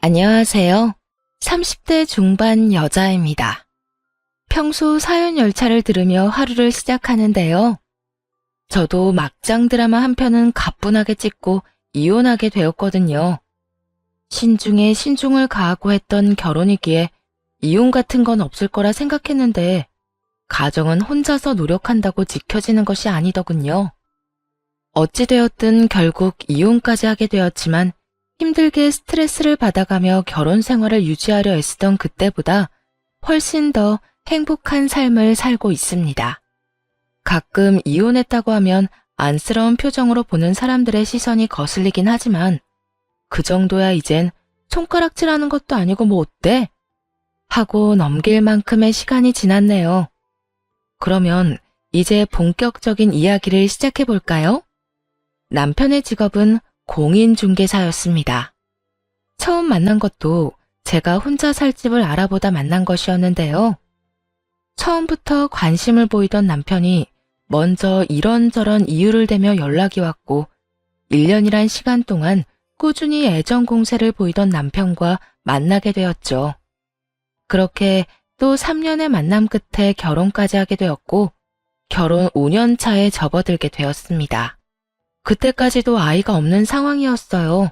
안녕하세요. 30대 중반 여자입니다. 평소 사연 열차를 들으며 하루를 시작하는데요. 저도 막장 드라마 한 편은 가뿐하게 찍고 이혼하게 되었거든요. 신중에 신중을 가하고 했던 결혼이기에 이혼 같은 건 없을 거라 생각했는데 가정은 혼자서 노력한다고 지켜지는 것이 아니더군요. 어찌되었든 결국 이혼까지 하게 되었지만 힘들게 스트레스를 받아가며 결혼 생활을 유지하려 애쓰던 그때보다 훨씬 더 행복한 삶을 살고 있습니다. 가끔 이혼했다고 하면 안쓰러운 표정으로 보는 사람들의 시선이 거슬리긴 하지만 그 정도야 이젠 손가락질하는 것도 아니고 뭐 어때? 하고 넘길 만큼의 시간이 지났네요. 그러면 이제 본격적인 이야기를 시작해 볼까요? 남편의 직업은 공인중개사였습니다. 처음 만난 것도 제가 혼자 살 집을 알아보다 만난 것이었는데요. 처음부터 관심을 보이던 남편이 먼저 이런저런 이유를 대며 연락이 왔고 1년이란 시간 동안 꾸준히 애정 공세를 보이던 남편과 만나게 되었죠. 그렇게 또 3년의 만남 끝에 결혼까지 하게 되었고 결혼 5년 차에 접어들게 되었습니다. 그때까지도 아이가 없는 상황이었어요.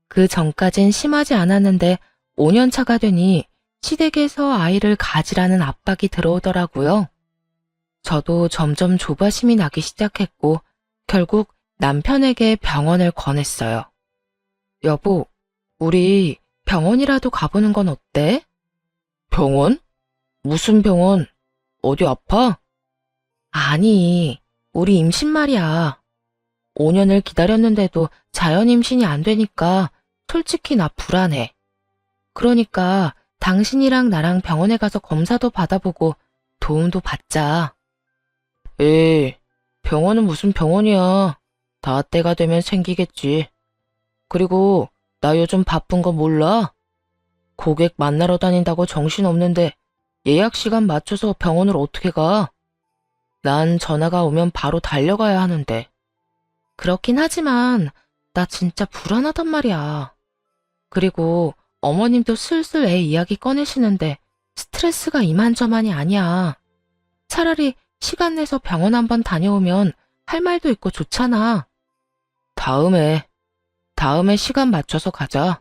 그 전까진 심하지 않았는데 5년 차가 되니 시댁에서 아이를 가지라는 압박이 들어오더라고요. 저도 점점 조바심이 나기 시작했고 결국 남편에게 병원을 권했어요. 여보, 우리 병원이라도 가보는 건 어때? 병원? 무슨 병원? 어디 아파? 아니, 우리 임신 말이야. 5년을 기다렸는데도 자연 임신이 안 되니까 솔직히 나 불안해. 그러니까 당신이랑 나랑 병원에 가서 검사도 받아보고 도움도 받자. 에이, 병원은 무슨 병원이야. 다 때가 되면 생기겠지. 그리고 나 요즘 바쁜 거 몰라? 고객 만나러 다닌다고 정신없는데 예약 시간 맞춰서 병원을 어떻게 가? 난 전화가 오면 바로 달려가야 하는데. 그렇긴 하지만 나 진짜 불안하단 말이야. 그리고 어머님도 슬슬 애 이야기 꺼내시는데 스트레스가 이만저만이 아니야. 차라리 시간 내서 병원 한번 다녀오면 할 말도 있고 좋잖아. 다음에 시간 맞춰서 가자.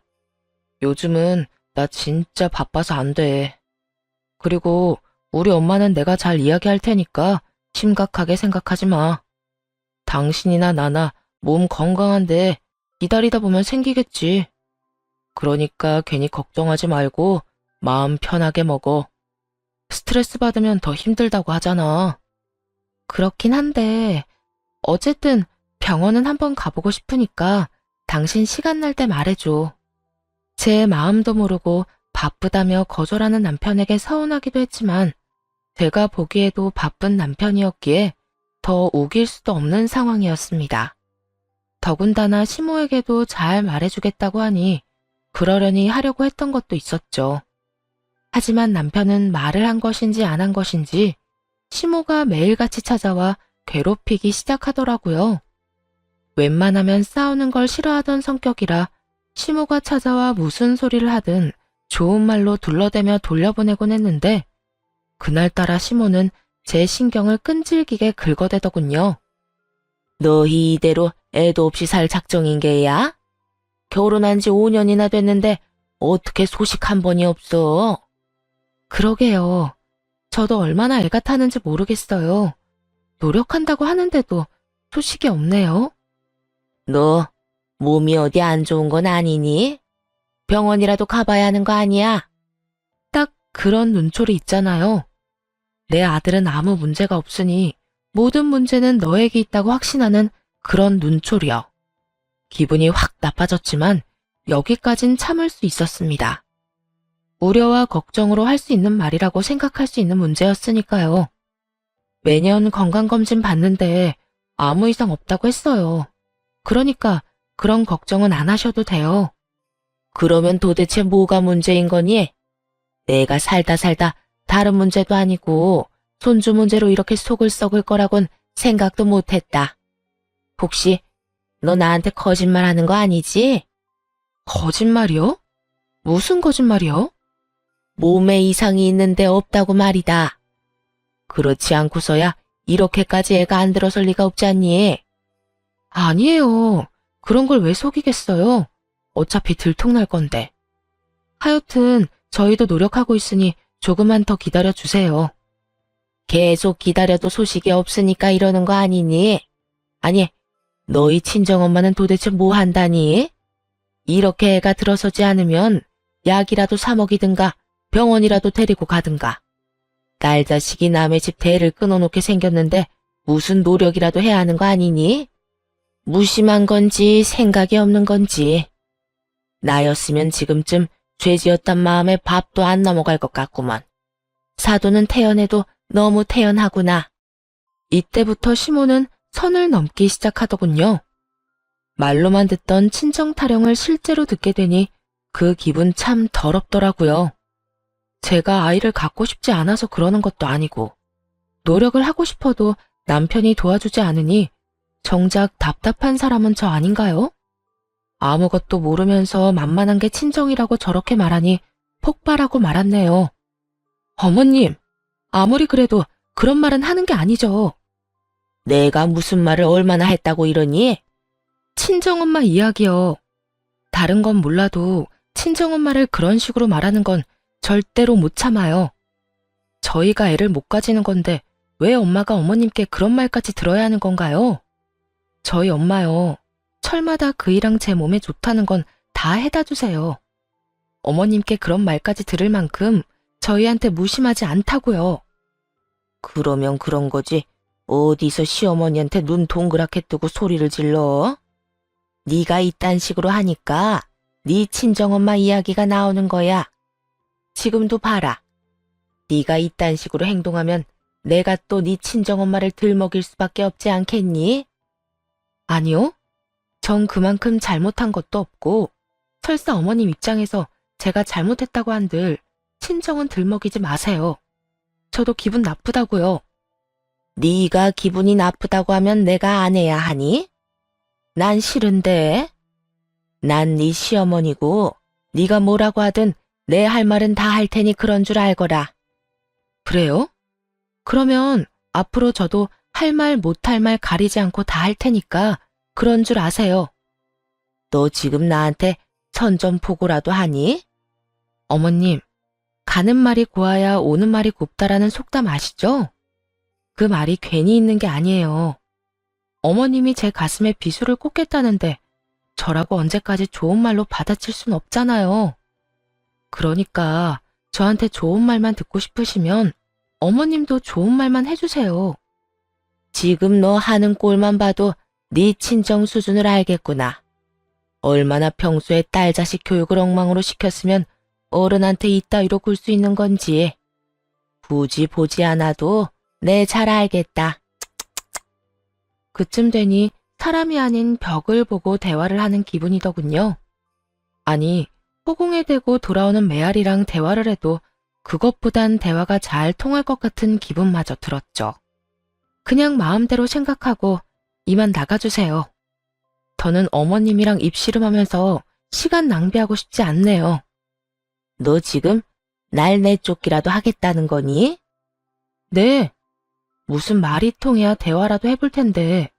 요즘은 나 진짜 바빠서 안 돼. 그리고 우리 엄마는 내가 잘 이야기할 테니까 심각하게 생각하지 마. 당신이나 나나 몸 건강한데 기다리다 보면 생기겠지. 그러니까 괜히 걱정하지 말고 마음 편하게 먹어. 스트레스 받으면 더 힘들다고 하잖아. 그렇긴 한데 어쨌든 병원은 한번 가보고 싶으니까 당신 시간 날 때 말해줘. 제 마음도 모르고 바쁘다며 거절하는 남편에게 서운하기도 했지만 제가 보기에도 바쁜 남편이었기에 더 우길 수도 없는 상황이었습니다. 더군다나 시모에게도 잘 말해주겠다고 하니 그러려니 하려고 했던 것도 있었죠. 하지만 남편은 말을 한 것인지 안 한 것인지 시모가 매일같이 찾아와 괴롭히기 시작하더라고요. 웬만하면 싸우는 걸 싫어하던 성격이라 시모가 찾아와 무슨 소리를 하든 좋은 말로 둘러대며 돌려보내곤 했는데 그날따라 시모는 제 신경을 끈질기게 긁어대더군요. 너 이대로 애도 없이 살 작정인 게야? 결혼한 지 5년이나 됐는데 어떻게 소식 한 번이 없어? 그러게요. 저도 얼마나 애가 타는지 모르겠어요. 노력한다고 하는데도 소식이 없네요. 너 몸이 어디 안 좋은 건 아니니? 병원이라도 가봐야 하는 거 아니야? 딱 그런 눈초리 있잖아요. 내 아들은 아무 문제가 없으니 모든 문제는 너에게 있다고 확신하는 그런 눈초리요. 기분이 확 나빠졌지만 여기까진 참을 수 있었습니다. 우려와 걱정으로 할 수 있는 말이라고 생각할 수 있는 문제였으니까요. 매년 건강검진 받는데 아무 이상 없다고 했어요. 그러니까 그런 걱정은 안 하셔도 돼요. 그러면 도대체 뭐가 문제인 거니? 내가 살다 다른 문제도 아니고 손주 문제로 이렇게 속을 썩을 거라곤 생각도 못했다. 혹시 너 나한테 거짓말 하는 거 아니지? 거짓말이요? 무슨 거짓말이요? 몸에 이상이 있는데 없다고 말이다. 그렇지 않고서야 이렇게까지 애가 안 들어설 리가 없지 않니? 아니에요. 그런 걸 왜 속이겠어요? 어차피 들통날 건데. 하여튼 저희도 노력하고 있으니 조금만 더 기다려 주세요. 계속 기다려도 소식이 없으니까 이러는 거 아니니? 아니, 너희 친정엄마는 도대체 뭐 한다니? 이렇게 애가 들어서지 않으면 약이라도 사 먹이든가 병원이라도 데리고 가든가. 딸 자식이 남의 집 대를 끊어놓게 생겼는데 무슨 노력이라도 해야 하는 거 아니니? 무심한 건지 생각이 없는 건지. 나였으면 지금쯤 죄지었단 마음에 밥도 안 넘어갈 것 같구먼. 사돈은 태연해도 너무 태연하구나. 이때부터 시모는 선을 넘기 시작하더군요. 말로만 듣던 친정 타령을 실제로 듣게 되니 그 기분 참 더럽더라고요. 제가 아이를 갖고 싶지 않아서 그러는 것도 아니고 노력을 하고 싶어도 남편이 도와주지 않으니 정작 답답한 사람은 저 아닌가요? 아무것도 모르면서 만만한 게 친정이라고 저렇게 말하니 폭발하고 말았네요. 어머님, 아무리 그래도 그런 말은 하는 게 아니죠. 내가 무슨 말을 얼마나 했다고 이러니? 친정엄마 이야기요. 다른 건 몰라도 친정엄마를 그런 식으로 말하는 건 절대로 못 참아요. 저희가 애를 못 가지는 건데 왜 엄마가 어머님께 그런 말까지 들어야 하는 건가요? 저희 엄마요. 철마다 그이랑 제 몸에 좋다는 건 다 해다 주세요. 어머님께 그런 말까지 들을 만큼 저희한테 무심하지 않다고요. 그러면 그런 거지. 어디서 시어머니한테 눈 동그랗게 뜨고 소리를 질러? 네가 이딴 식으로 하니까 네 친정엄마 이야기가 나오는 거야. 지금도 봐라. 네가 이딴 식으로 행동하면 내가 또 네 친정엄마를 들먹일 수밖에 없지 않겠니? 아니요. 전 그만큼 잘못한 것도 없고 설사 어머님 입장에서 제가 잘못했다고 한들 친정은 들먹이지 마세요. 저도 기분 나쁘다고요. 네가 기분이 나쁘다고 하면 내가 안 해야 하니? 난 싫은데. 난 네 시어머니고 네가 뭐라고 하든 내 할 말은 다 할 테니 그런 줄 알거라. 그래요? 그러면 앞으로 저도 할 말 못할 말 가리지 않고 다 할 테니까 그런 줄 아세요. 너 지금 나한테 선전포고라도 하니? 어머님, 가는 말이 고와야 오는 말이 곱다라는 속담 아시죠? 그 말이 괜히 있는 게 아니에요. 어머님이 제 가슴에 비수를 꽂겠다는데 저라고 언제까지 좋은 말로 받아칠 순 없잖아요. 그러니까 저한테 좋은 말만 듣고 싶으시면 어머님도 좋은 말만 해주세요. 지금 너 하는 꼴만 봐도 네 친정 수준을 알겠구나. 얼마나 평소에 딸 자식 교육을 엉망으로 시켰으면 어른한테 이따위로 굴 수 있는 건지. 굳이 보지 않아도 내 잘 알겠다. 그쯤 되니 사람이 아닌 벽을 보고 대화를 하는 기분이더군요. 아니, 허공에 대고 돌아오는 메아리랑 대화를 해도 그것보단 대화가 잘 통할 것 같은 기분마저 들었죠. 그냥 마음대로 생각하고 이만 나가주세요. 저는 어머님이랑 입씨름하면서 시간 낭비하고 싶지 않네요. 너 지금 날 내쫓기라도 하겠다는 거니? 네. 무슨 말이 통해야 대화라도 해볼 텐데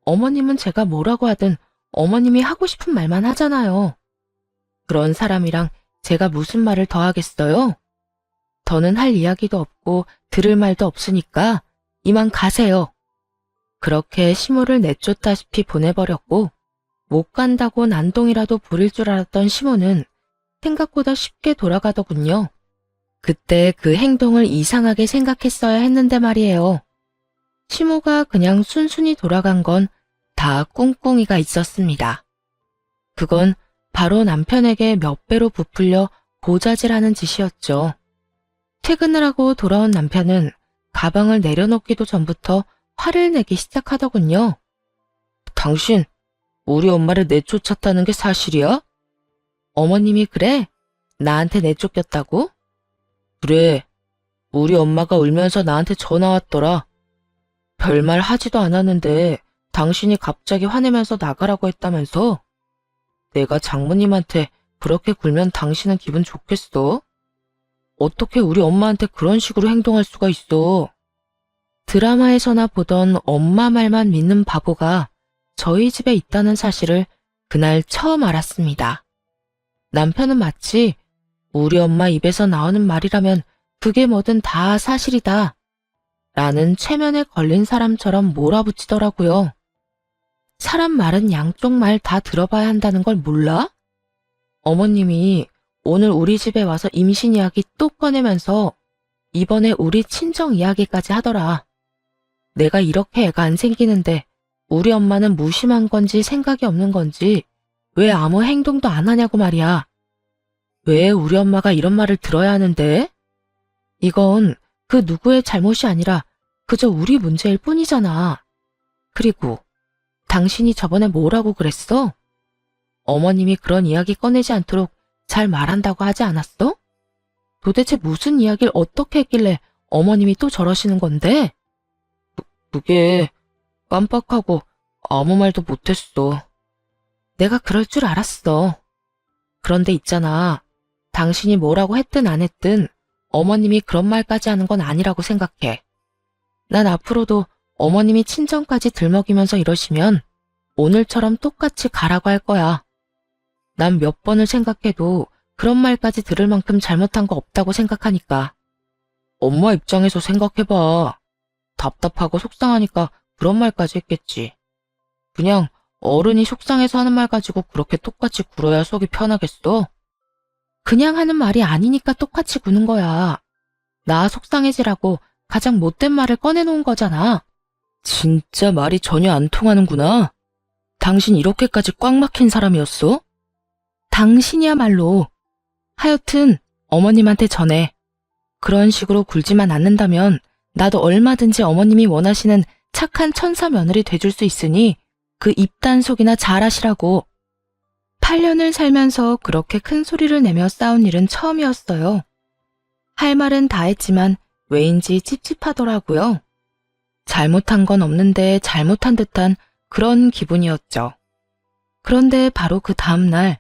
어머님은 제가 뭐라고 하든 어머님이 하고 싶은 말만 하잖아요. 그런 사람이랑 제가 무슨 말을 더 하겠어요? 더는 할 이야기도 없고 들을 말도 없으니까 이만 가세요. 그렇게 시모를 내쫓다시피 보내버렸고 못 간다고 난동이라도 부릴 줄 알았던 시모는 생각보다 쉽게 돌아가더군요. 그때 그 행동을 이상하게 생각했어야 했는데 말이에요. 시모가 그냥 순순히 돌아간 건 다 꿍꿍이가 있었습니다. 그건 바로 남편에게 몇 배로 부풀려 고자질하는 짓이었죠. 퇴근을 하고 돌아온 남편은 가방을 내려놓기도 전부터 화를 내기 시작하더군요. 당신, 우리 엄마를 내쫓았다는 게 사실이야? 어머님이 그래? 나한테 내쫓겼다고? 그래. 우리 엄마가 울면서 나한테 전화 왔더라. 별말 하지도 않았는데 당신이 갑자기 화내면서 나가라고 했다면서? 내가 장모님한테 그렇게 굴면 당신은 기분 좋겠어? 어떻게 우리 엄마한테 그런 식으로 행동할 수가 있어? 드라마에서나 보던 엄마 말만 믿는 바보가 저희 집에 있다는 사실을 그날 처음 알았습니다. 남편은 마치 우리 엄마 입에서 나오는 말이라면 그게 뭐든 다 사실이다 라는 최면에 걸린 사람처럼 몰아붙이더라고요. 사람 말은 양쪽 말 다 들어봐야 한다는 걸 몰라? 어머님이 오늘 우리 집에 와서 임신 이야기 또 꺼내면서 이번에 우리 친정 이야기까지 하더라. 내가 이렇게 애가 안 생기는데 우리 엄마는 무심한 건지 생각이 없는 건지 왜 아무 행동도 안 하냐고 말이야. 왜 우리 엄마가 이런 말을 들어야 하는데? 이건 그 누구의 잘못이 아니라 그저 우리 문제일 뿐이잖아. 그리고 당신이 저번에 뭐라고 그랬어? 어머님이 그런 이야기 꺼내지 않도록 잘 말한다고 하지 않았어? 도대체 무슨 이야기를 어떻게 했길래 어머님이 또 저러시는 건데? 그게 깜빡하고 아무 말도 못했어. 내가 그럴 줄 알았어. 그런데 있잖아. 당신이 뭐라고 했든 안 했든 어머님이 그런 말까지 하는 건 아니라고 생각해. 난 앞으로도 어머님이 친정까지 들먹이면서 이러시면 오늘처럼 똑같이 가라고 할 거야. 난 몇 번을 생각해도 그런 말까지 들을 만큼 잘못한 거 없다고 생각하니까. 엄마 입장에서 생각해봐. 답답하고 속상하니까 그런 말까지 했겠지. 그냥 어른이 속상해서 하는 말 가지고 그렇게 똑같이 굴어야 속이 편하겠어? 그냥 하는 말이 아니니까 똑같이 구는 거야. 나 속상해지라고 가장 못된 말을 꺼내놓은 거잖아. 진짜 말이 전혀 안 통하는구나. 당신 이렇게까지 꽉 막힌 사람이었어? 당신이야말로. 하여튼 어머님한테 전해. 그런 식으로 굴지만 않는다면 나도 얼마든지 어머님이 원하시는 착한 천사 며느리 돼줄 수 있으니 그 입단속이나 잘하시라고. 8년을 살면서 그렇게 큰 소리를 내며 싸운 일은 처음이었어요. 할 말은 다 했지만 왜인지 찝찝하더라고요. 잘못한 건 없는데 잘못한 듯한 그런 기분이었죠. 그런데 바로 그 다음날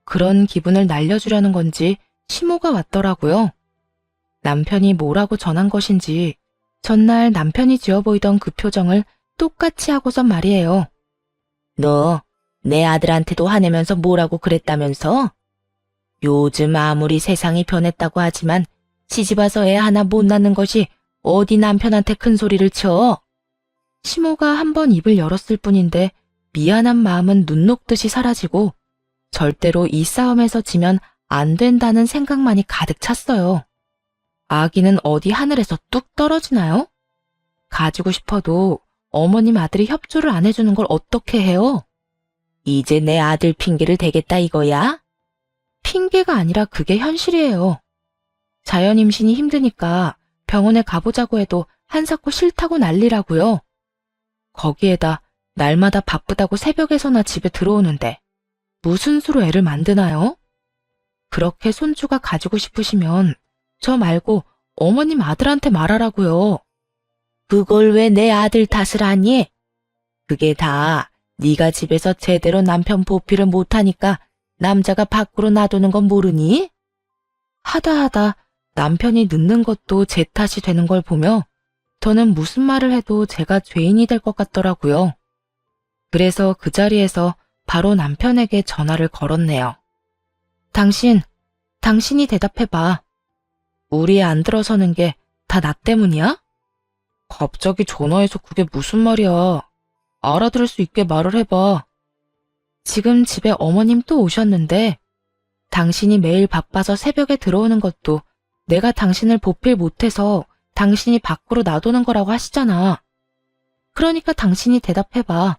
그런 기분을 날려주려는 건지 시모가 왔더라고요. 남편이 뭐라고 전한 것인지 전날 남편이 지어 보이던 그 표정을 똑같이 하고선 말이에요. 너 내 아들한테도 화내면서 뭐라고 그랬다면서? 요즘 아무리 세상이 변했다고 하지만 시집와서 애 하나 못 낳는 것이 어디 남편한테 큰 소리를 쳐? 시모가 한번 입을 열었을 뿐인데 미안한 마음은 눈 녹듯이 사라지고 절대로 이 싸움에서 지면 안 된다는 생각만이 가득 찼어요. 아기는 어디 하늘에서 뚝 떨어지나요? 가지고 싶어도 어머님 아들이 협조를 안 해주는 걸 어떻게 해요? 이제 내 아들 핑계를 대겠다 이거야? 핑계가 아니라 그게 현실이에요. 자연 임신이 힘드니까 병원에 가보자고 해도 한사코 싫다고 난리라고요. 거기에다 날마다 바쁘다고 새벽에서나 집에 들어오는데 무슨 수로 애를 만드나요? 그렇게 손주가 가지고 싶으시면 저 말고 어머님 아들한테 말하라고요. 그걸 왜 내 아들 탓을 하니? 그게 다 네가 집에서 제대로 남편 보필을 못하니까 남자가 밖으로 놔두는 건 모르니? 하다 남편이 늦는 것도 제 탓이 되는 걸 보며 저는 무슨 말을 해도 제가 죄인이 될 것 같더라고요. 그래서 그 자리에서 바로 남편에게 전화를 걸었네요. 당신이 대답해봐. 우리 애 안 들어서는 게 다 나 때문이야? 갑자기 전화해서 그게 무슨 말이야. 알아들을 수 있게 말을 해봐. 지금 집에 어머님 또 오셨는데 당신이 매일 바빠서 새벽에 들어오는 것도 내가 당신을 보필 못해서 당신이 밖으로 놔두는 거라고 하시잖아. 그러니까 당신이 대답해봐.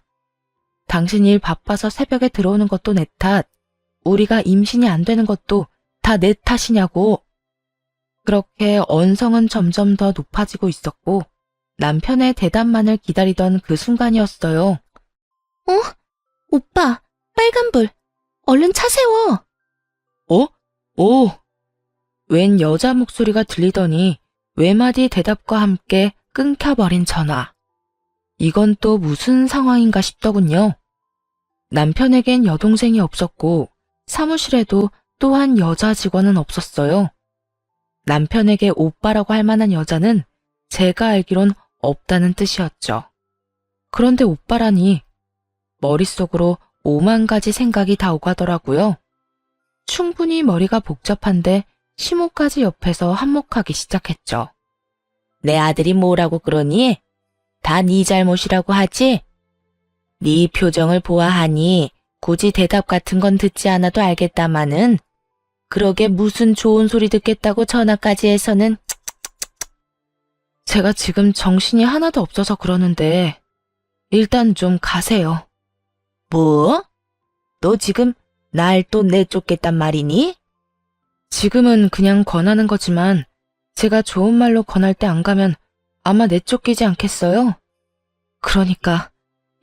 당신 일 바빠서 새벽에 들어오는 것도 내 탓, 우리가 임신이 안 되는 것도 다 내 탓이냐고. 그렇게 언성은 점점 더 높아지고 있었고 남편의 대답만을 기다리던 그 순간이었어요. 오빠, 빨간불. 얼른 차 세워. 오. 웬 여자 목소리가 들리더니 외마디 대답과 함께 끊겨버린 전화. 이건 또 무슨 상황인가 싶더군요. 남편에겐 여동생이 없었고 사무실에도 또한 여자 직원은 없었어요. 남편에게 오빠라고 할 만한 여자는 제가 알기론 없다는 뜻이었죠. 그런데 오빠라니 머릿속으로 5만 가지 생각이 다 오가더라고요. 충분히 머리가 복잡한데 시모까지 옆에서 한몫하기 시작했죠. 내 아들이 뭐라고 그러니? 다 네 잘못이라고 하지? 네 표정을 보아하니 굳이 대답 같은 건 듣지 않아도 알겠다마는 그러게 무슨 좋은 소리 듣겠다고 전화까지 해서는 제가 지금 정신이 하나도 없어서 그러는데 일단 좀 가세요. 뭐? 너 지금 날 또 내쫓겠단 말이니? 지금은 그냥 권하는 거지만 제가 좋은 말로 권할 때 안 가면 아마 내쫓기지 않겠어요? 그러니까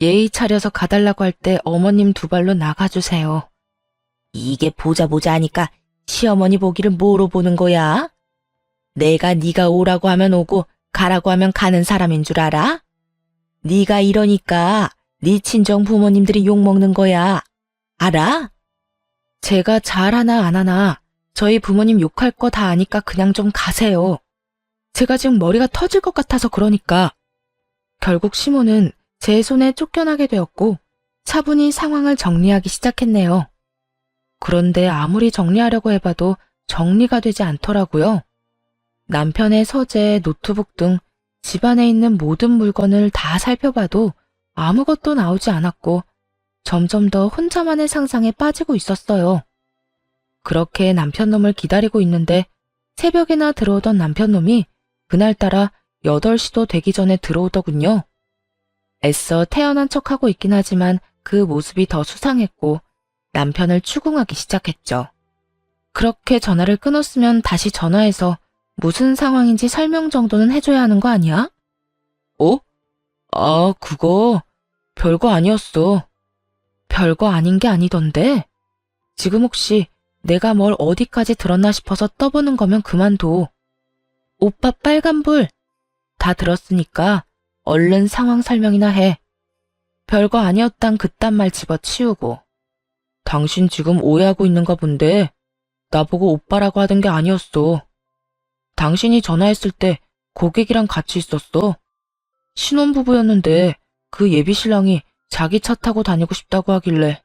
예의 차려서 가달라고 할 때 어머님 두 발로 나가주세요. 이게 보자 하니까 시어머니 보기를 뭐로 보는 거야? 내가 네가 오라고 하면 오고 가라고 하면 가는 사람인 줄 알아? 네가 이러니까 네 친정 부모님들이 욕먹는 거야. 알아? 제가 잘하나 안 하나 저희 부모님 욕할 거 다 아니까 그냥 좀 가세요. 제가 지금 머리가 터질 것 같아서 그러니까. 결국 시모는 제 손에 쫓겨나게 되었고 차분히 상황을 정리하기 시작했네요. 그런데 아무리 정리하려고 해봐도 정리가 되지 않더라고요. 남편의 서재, 노트북 등 집안에 있는 모든 물건을 다 살펴봐도 아무것도 나오지 않았고 점점 더 혼자만의 상상에 빠지고 있었어요. 그렇게 남편놈을 기다리고 있는데 새벽에나 들어오던 남편놈이 그날따라 8시도 되기 전에 들어오더군요. 애써 태어난 척하고 있긴 하지만 그 모습이 더 수상했고 남편을 추궁하기 시작했죠. 그렇게 전화를 끊었으면 다시 전화해서 무슨 상황인지 설명 정도는 해줘야 하는 거 아니야? 어? 아, 그거 별거 아니었어. 별거 아닌 게 아니던데? 지금 혹시 내가 뭘 어디까지 들었나 싶어서 떠보는 거면 그만둬. 오빠 빨간불! 다 들었으니까 얼른 상황 설명이나 해. 별거 아니었단 그딴 말 집어치우고. 당신 지금 오해하고 있는가 본데 나보고 오빠라고 하던 게 아니었어. 당신이 전화했을 때 고객이랑 같이 있었어. 신혼부부였는데 그 예비신랑이 자기 차 타고 다니고 싶다고 하길래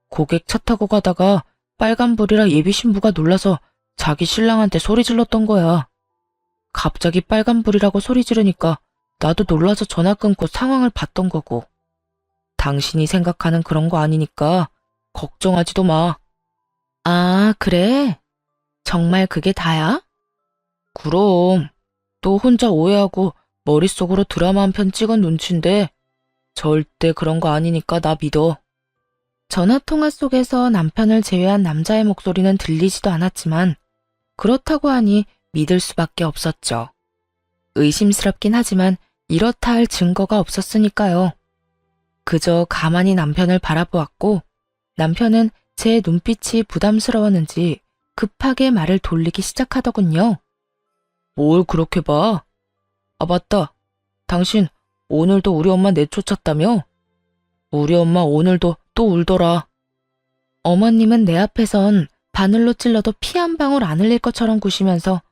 고객 차 타고 가다가 빨간불이라 예비신부가 놀라서 자기 신랑한테 소리 질렀던 거야. 갑자기 빨간불이라고 소리 지르니까 나도 놀라서 전화 끊고 상황을 봤던 거고. 당신이 생각하는 그런 거 아니니까 걱정하지도 마. 아, 그래? 정말 그게 다야? 그럼. 또 혼자 오해하고 머릿속으로 드라마 한 편 찍은 눈치인데 절대 그런 거 아니니까 나 믿어. 전화통화 속에서 남편을 제외한 남자의 목소리는 들리지도 않았지만 그렇다고 하니 믿을 수밖에 없었죠. 의심스럽긴 하지만 이렇다 할 증거가 없었으니까요. 그저 가만히 남편을 바라보았고 남편은 제 눈빛이 부담스러웠는지 급하게 말을 돌리기 시작하더군요. 뭘 그렇게 봐? 아, 맞다. 당신 오늘도 우리 엄마 내쫓았다며? 우리 엄마 오늘도 또 울더라. 어머님은 내 앞에선 바늘로 찔러도 피 한 방울 안 흘릴 것처럼 구시면서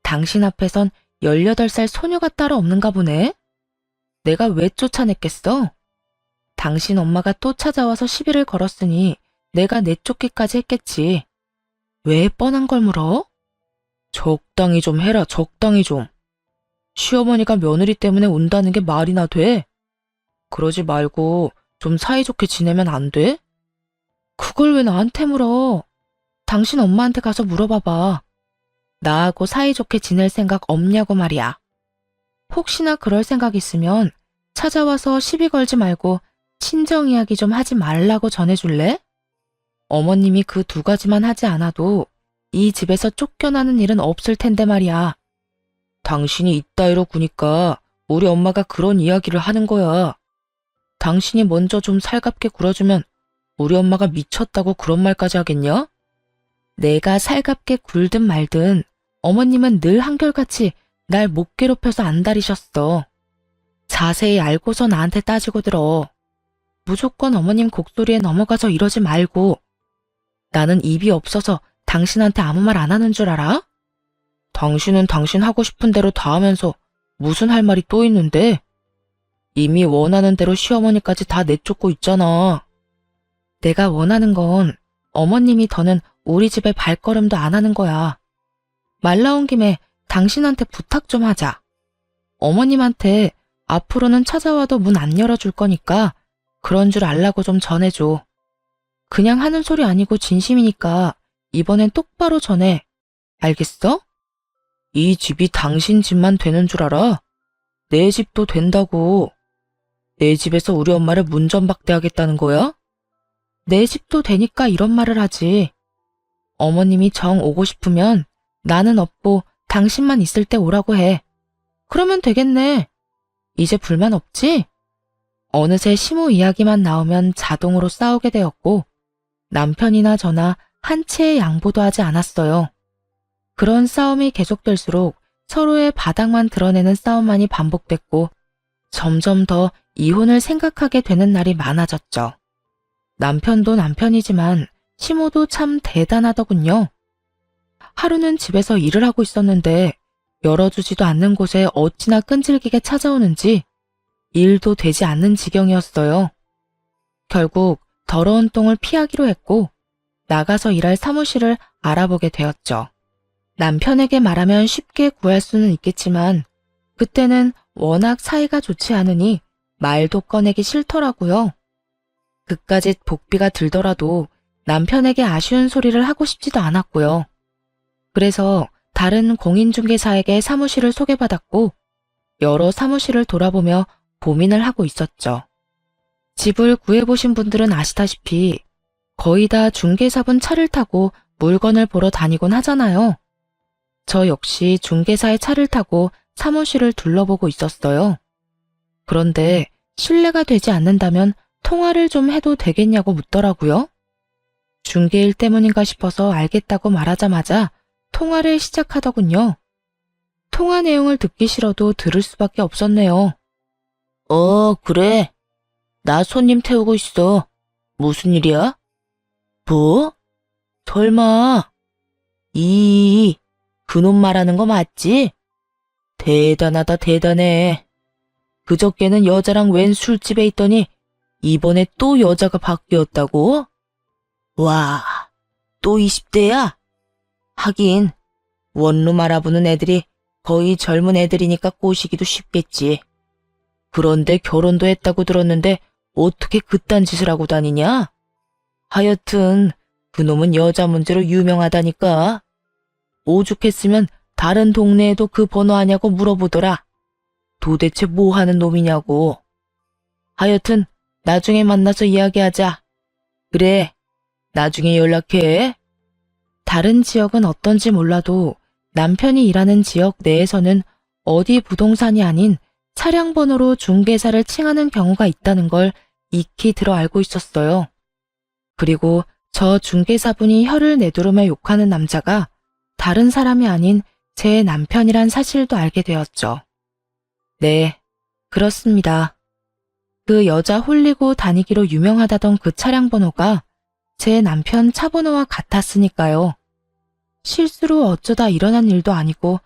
당신 앞에선 18살 소녀가 따로 없는가 보네? 내가 왜 쫓아냈겠어? 당신 엄마가 또 찾아와서 시비를 걸었으니 내가 내쫓기까지 했겠지. 왜 뻔한 걸 물어? 적당히 좀 해라, 적당히 좀. 시어머니가 며느리 때문에 운다는 게 말이나 돼? 그러지 말고 좀 사이좋게 지내면 안 돼? 그걸 왜 나한테 물어? 당신 엄마한테 가서 물어봐봐. 나하고 사이좋게 지낼 생각 없냐고 말이야. 혹시나 그럴 생각 있으면 찾아와서 시비 걸지 말고 친정 이야기 좀 하지 말라고 전해줄래? 어머님이 그 2가지만 하지 않아도 이 집에서 쫓겨나는 일은 없을 텐데 말이야. 당신이 이따위로 구니까 우리 엄마가 그런 이야기를 하는 거야. 당신이 먼저 좀 살갑게 굴어주면 우리 엄마가 미쳤다고 그런 말까지 하겠냐? 내가 살갑게 굴든 말든 어머님은 늘 한결같이 날 못 괴롭혀서 안달이셨어. 자세히 알고서 나한테 따지고 들어. 무조건 어머님 곡소리에 넘어가서 이러지 말고. 나는 입이 없어서 당신한테 아무 말 안 하는 줄 알아? 당신은 당신 하고 싶은 대로 다 하면서 무슨 할 말이 또 있는데? 이미 원하는 대로 시어머니까지 다 내쫓고 있잖아. 내가 원하는 건 어머님이 더는 우리 집에 발걸음도 안 하는 거야. 말 나온 김에 당신한테 부탁 좀 하자. 어머님한테 앞으로는 찾아와도 문 안 열어줄 거니까 그런 줄 알라고 좀 전해줘. 그냥 하는 소리 아니고 진심이니까 이번엔 똑바로 전해. 알겠어? 이 집이 당신 집만 되는 줄 알아? 내 집도 된다고. 내 집에서 우리 엄마를 문전박대하겠다는 거야? 내 집도 되니까 이런 말을 하지. 어머님이 정 오고 싶으면 나는 없고 당신만 있을 때 오라고 해. 그러면 되겠네. 이제 불만 없지? 어느새 시모 이야기만 나오면 자동으로 싸우게 되었고 남편이나 저나 한 채의 양보도 하지 않았어요. 그런 싸움이 계속될수록 서로의 바닥만 드러내는 싸움만이 반복됐고 점점 더 이혼을 생각하게 되는 날이 많아졌죠. 남편도 남편이지만 시모도 참 대단하더군요. 하루는 집에서 일을 하고 있었는데 열어주지도 않는 곳에 어찌나 끈질기게 찾아오는지 일도 되지 않는 지경이었어요. 결국 더러운 똥을 피하기로 했고 나가서 일할 사무실을 알아보게 되었죠. 남편에게 말하면 쉽게 구할 수는 있겠지만 그때는 워낙 사이가 좋지 않으니 말도 꺼내기 싫더라고요. 그까짓 복비가 들더라도 남편에게 아쉬운 소리를 하고 싶지도 않았고요. 그래서 다른 공인중개사에게 사무실을 소개받았고 여러 사무실을 돌아보며 고민을 하고 있었죠. 집을 구해보신 분들은 아시다시피 거의 다 중개사분 차를 타고 물건을 보러 다니곤 하잖아요. 저 역시 중개사의 차를 타고 사무실을 둘러보고 있었어요. 그런데 신뢰가 되지 않는다면 통화를 좀 해도 되겠냐고 묻더라고요. 중개일 때문인가 싶어서 알겠다고 말하자마자 통화를 시작하더군요. 통화 내용을 듣기 싫어도 들을 수밖에 없었네요. 그래. 나 손님 태우고 있어. 무슨 일이야? 뭐? 설마 그놈 말하는 거 맞지? 대단하다 대단해. 그저께는 여자랑 웬 술집에 있더니 이번에 또 여자가 바뀌었다고? 와, 또 20대야? 하긴 원룸 알아보는 애들이 거의 젊은 애들이니까 꼬시기도 쉽겠지. 그런데 결혼도 했다고 들었는데 어떻게 그딴 짓을 하고 다니냐? 하여튼 그놈은 여자 문제로 유명하다니까. 오죽했으면 다른 동네에도 그 번호 아냐고 물어보더라. 도대체 뭐 하는 놈이냐고. 하여튼 나중에 만나서 이야기하자. 그래, 나중에 연락해. 다른 지역은 어떤지 몰라도 남편이 일하는 지역 내에서는 어디 부동산이 아닌 차량 번호로 중개사를 칭하는 경우가 있다는 걸 익히 들어 알고 있었어요. 그리고 저 중개사분이 혀를 내두르며 욕하는 남자가 다른 사람이 아닌 제 남편이란 사실도 알게 되었죠. 네, 그렇습니다. 그 여자 홀리고 다니기로 유명하다던 그 차량 번호가 제 남편 차 번호와 같았으니까요. 실수로 어쩌다 일어난 일도 아니고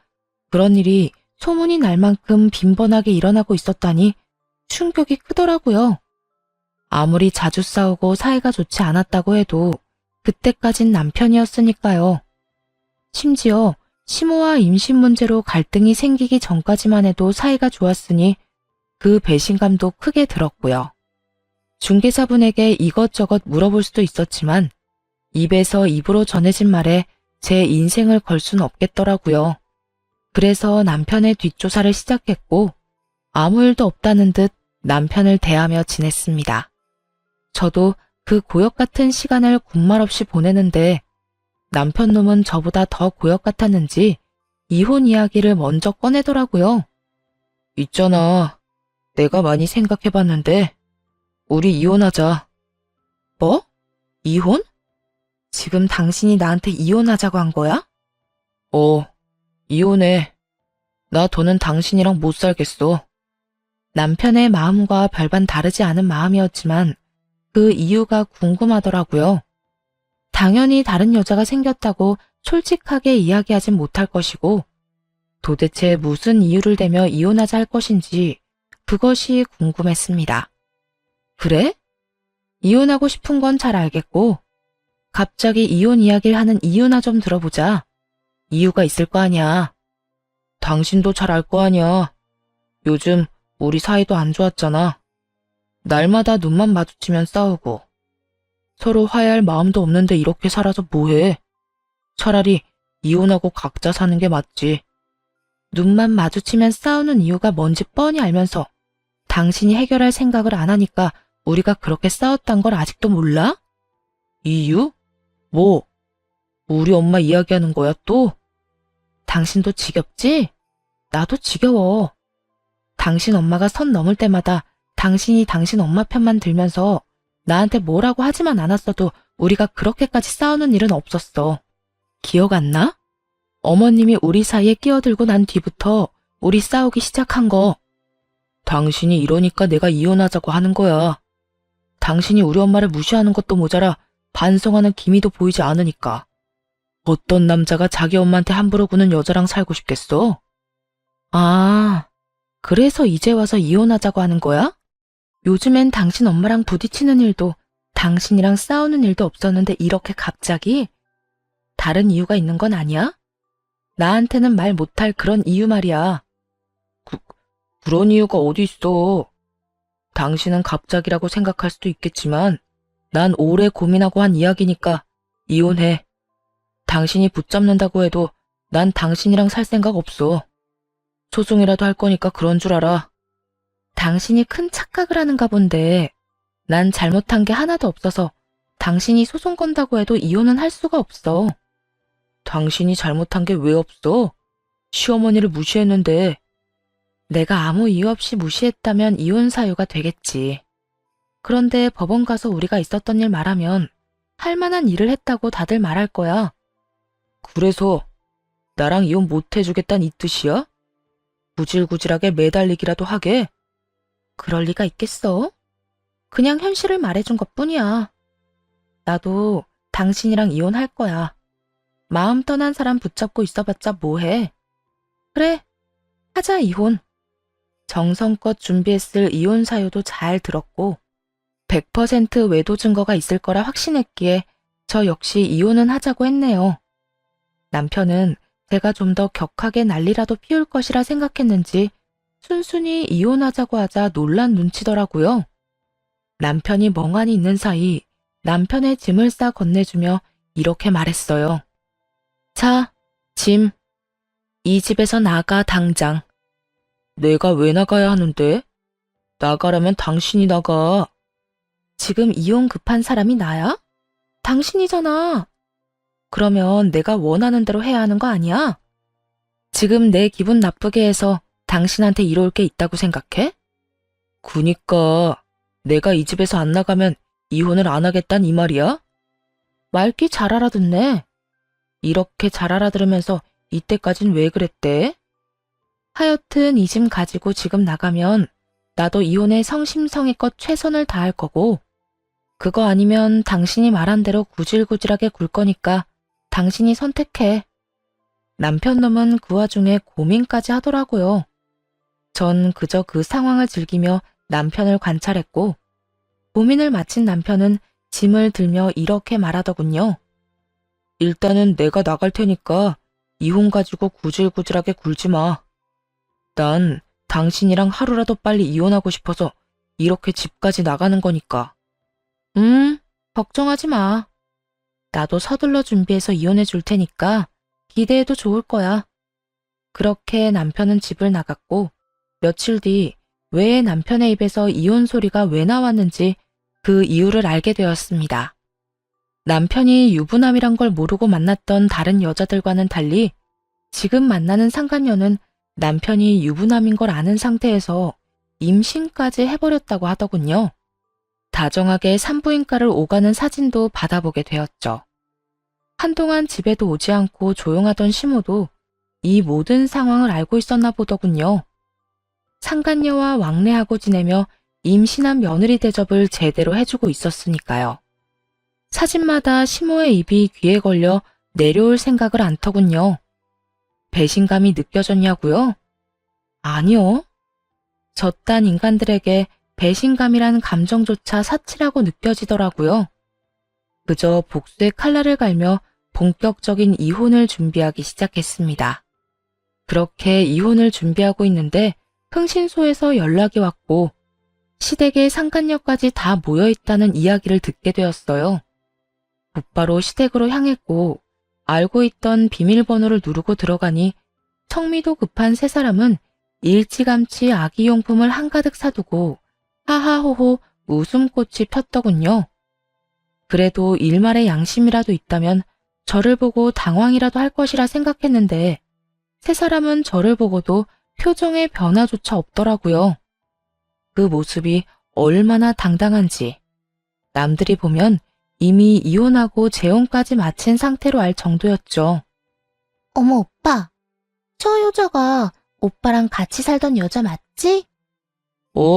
그런 일이 소문이 날 만큼 빈번하게 일어나고 있었다니 충격이 크더라고요. 아무리 자주 싸우고 사이가 좋지 않았다고 해도 그때까진 남편이었으니까요. 심지어 시모와 임신 문제로 갈등이 생기기 전까지만 해도 사이가 좋았으니 그 배신감도 크게 들었고요. 중개사분에게 이것저것 물어볼 수도 있었지만 입에서 입으로 전해진 말에 제 인생을 걸 수는 없겠더라고요. 그래서 남편의 뒷조사를 시작했고 아무 일도 없다는 듯 남편을 대하며 지냈습니다. 저도 그 고역 같은 시간을 군말 없이 보내는데 남편 놈은 저보다 더 고역 같았는지 이혼 이야기를 먼저 꺼내더라고요. 있잖아, 내가 많이 생각해봤는데 우리 이혼하자. 뭐? 이혼? 지금 당신이 나한테 이혼하자고 한 거야? 이혼해. 나 더는 당신이랑 못 살겠어. 남편의 마음과 별반 다르지 않은 마음이었지만 그 이유가 궁금하더라고요. 당연히 다른 여자가 생겼다고 솔직하게 이야기하진 못할 것이고 도대체 무슨 이유를 대며 이혼하자 할 것인지 그것이 궁금했습니다. 그래? 이혼하고 싶은 건 잘 알겠고 갑자기 이혼 이야기를 하는 이유나 좀 들어보자. 이유가 있을 거 아니야. 당신도 잘 알 거 아니야. 요즘 우리 사이도 안 좋았잖아. 날마다 눈만 마주치면 싸우고 서로 화해할 마음도 없는데 이렇게 살아서 뭐해? 차라리 이혼하고 각자 사는 게 맞지. 눈만 마주치면 싸우는 이유가 뭔지 뻔히 알면서 당신이 해결할 생각을 안 하니까 우리가 그렇게 싸웠단 걸 아직도 몰라? 이유? 뭐? 우리 엄마 이야기하는 거야 또? 당신도 지겹지? 나도 지겨워. 당신 엄마가 선 넘을 때마다 당신이 당신 엄마 편만 들면서 나한테 뭐라고 하지만 않았어도 우리가 그렇게까지 싸우는 일은 없었어. 기억 안 나? 어머님이 우리 사이에 끼어들고 난 뒤부터 우리 싸우기 시작한 거. 당신이 이러니까 내가 이혼하자고 하는 거야. 당신이 우리 엄마를 무시하는 것도 모자라 반성하는 기미도 보이지 않으니까. 어떤 남자가 자기 엄마한테 함부로 구는 여자랑 살고 싶겠어? 아, 그래서 이제 와서 이혼하자고 하는 거야? 요즘엔 당신 엄마랑 부딪히는 일도 당신이랑 싸우는 일도 없었는데 이렇게 갑자기? 다른 이유가 있는 건 아니야? 나한테는 말 못할 그런 이유 말이야. 그런 이유가 어디 있어. 당신은 갑자기라고 생각할 수도 있겠지만 난 오래 고민하고 한 이야기니까 이혼해. 당신이 붙잡는다고 해도 난 당신이랑 살 생각 없어. 소송이라도 할 거니까 그런 줄 알아. 당신이 큰 착각을 하는가 본데 난 잘못한 게 하나도 없어서 당신이 소송 건다고 해도 이혼은 할 수가 없어. 당신이 잘못한 게 왜 없어? 시어머니를 무시했는데. 내가 아무 이유 없이 무시했다면 이혼 사유가 되겠지. 그런데 법원 가서 우리가 있었던 일 말하면 할 만한 일을 했다고 다들 말할 거야. 그래서 나랑 이혼 못 해주겠다는 이 뜻이야? 구질구질하게 매달리기라도 하게? 그럴 리가 있겠어? 그냥 현실을 말해준 것뿐이야. 나도 당신이랑 이혼할 거야. 마음 떠난 사람 붙잡고 있어봤자 뭐해. 그래, 하자 이혼. 정성껏 준비했을 이혼 사유도 잘 들었고 100% 외도 증거가 있을 거라 확신했기에 저 역시 이혼은 하자고 했네요. 남편은 제가 좀 더 격하게 난리라도 피울 것이라 생각했는지 순순히 이혼하자고 하자 놀란 눈치더라고요. 남편이 멍하니 있는 사이 남편의 짐을 싸 건네주며 이렇게 말했어요. 자, 짐. 이 집에서 나가 당장. 내가 왜 나가야 하는데? 나가라면 당신이 나가. 지금 이혼 급한 사람이 나야? 당신이잖아. 그러면 내가 원하는 대로 해야 하는 거 아니야? 지금 내 기분 나쁘게 해서 당신한테 이로울 게 있다고 생각해? 그니까 내가 이 집에서 안 나가면 이혼을 안 하겠단 이 말이야? 말귀 잘 알아듣네. 이렇게 잘 알아들으면서 이때까진 왜 그랬대? 하여튼 이 짐 가지고 지금 나가면 나도 이혼에 성심성의껏 최선을 다할 거고 그거 아니면 당신이 말한 대로 구질구질하게 굴 거니까 당신이 선택해. 남편 놈은 그 와중에 고민까지 하더라고요. 전 그저 그 상황을 즐기며 남편을 관찰했고 고민을 마친 남편은 짐을 들며 이렇게 말하더군요. 일단은 내가 나갈 테니까 이혼 가지고 구질구질하게 굴지 마. 난 당신이랑 하루라도 빨리 이혼하고 싶어서 이렇게 집까지 나가는 거니까. 걱정하지 마. 나도 서둘러 준비해서 이혼해 줄 테니까 기대해도 좋을 거야. 그렇게 남편은 집을 나갔고 며칠 뒤 왜 남편의 입에서 이혼 소리가 왜 나왔는지 그 이유를 알게 되었습니다. 남편이 유부남이란 걸 모르고 만났던 다른 여자들과는 달리 지금 만나는 상간녀는 남편이 유부남인 걸 아는 상태에서 임신까지 해버렸다고 하더군요. 다정하게 산부인과를 오가는 사진도 받아보게 되었죠. 한동안 집에도 오지 않고 조용하던 시모도 이 모든 상황을 알고 있었나 보더군요. 상간녀와 왕래하고 지내며 임신한 며느리 대접을 제대로 해주고 있었으니까요. 사진마다 시모의 입이 귀에 걸려 내려올 생각을 안 터군요. 배신감이 느껴졌냐고요? 아니요. 저딴 인간들에게 배신감이란 감정조차 사치라고 느껴지더라고요. 그저 복수의 칼날을 갈며 본격적인 이혼을 준비하기 시작했습니다. 그렇게 이혼을 준비하고 있는데 흥신소에서 연락이 왔고 시댁의 상간녀까지 다 모여있다는 이야기를 듣게 되었어요. 곧바로 시댁으로 향했고 알고 있던 비밀번호를 누르고 들어가니 성미도 급한 세 사람은 일찌감치 아기용품을 한가득 사두고 하하호호 웃음꽃이 폈더군요. 그래도 일말의 양심이라도 있다면 저를 보고 당황이라도 할 것이라 생각했는데 세 사람은 저를 보고도 표정의 변화조차 없더라고요. 그 모습이 얼마나 당당한지 남들이 보면 이미 이혼하고 재혼까지 마친 상태로 알 정도였죠. 어머, 오빠. 저 여자가 오빠랑 같이 살던 여자 맞지?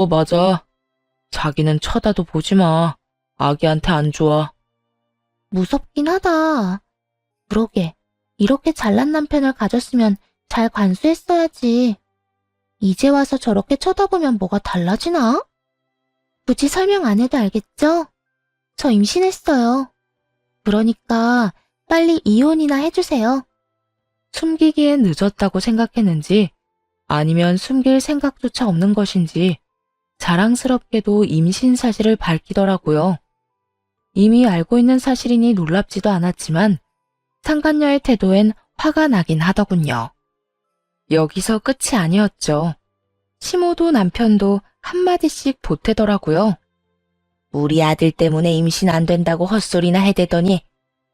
맞아. 자기는 쳐다도 보지 마. 아기한테 안 좋아. 무섭긴 하다. 그러게, 이렇게 잘난 남편을 가졌으면 잘 관수했어야지. 이제 와서 저렇게 쳐다보면 뭐가 달라지나? 굳이 설명 안 해도 알겠죠? 저 임신했어요. 그러니까 빨리 이혼이나 해주세요. 숨기기엔 늦었다고 생각했는지 아니면 숨길 생각조차 없는 것인지 자랑스럽게도 임신 사실을 밝히더라고요. 이미 알고 있는 사실이니 놀랍지도 않았지만 상간녀의 태도엔 화가 나긴 하더군요. 여기서 끝이 아니었죠. 시모도 남편도 한마디씩 보태더라고요. 우리 아들 때문에 임신 안 된다고 헛소리나 해대더니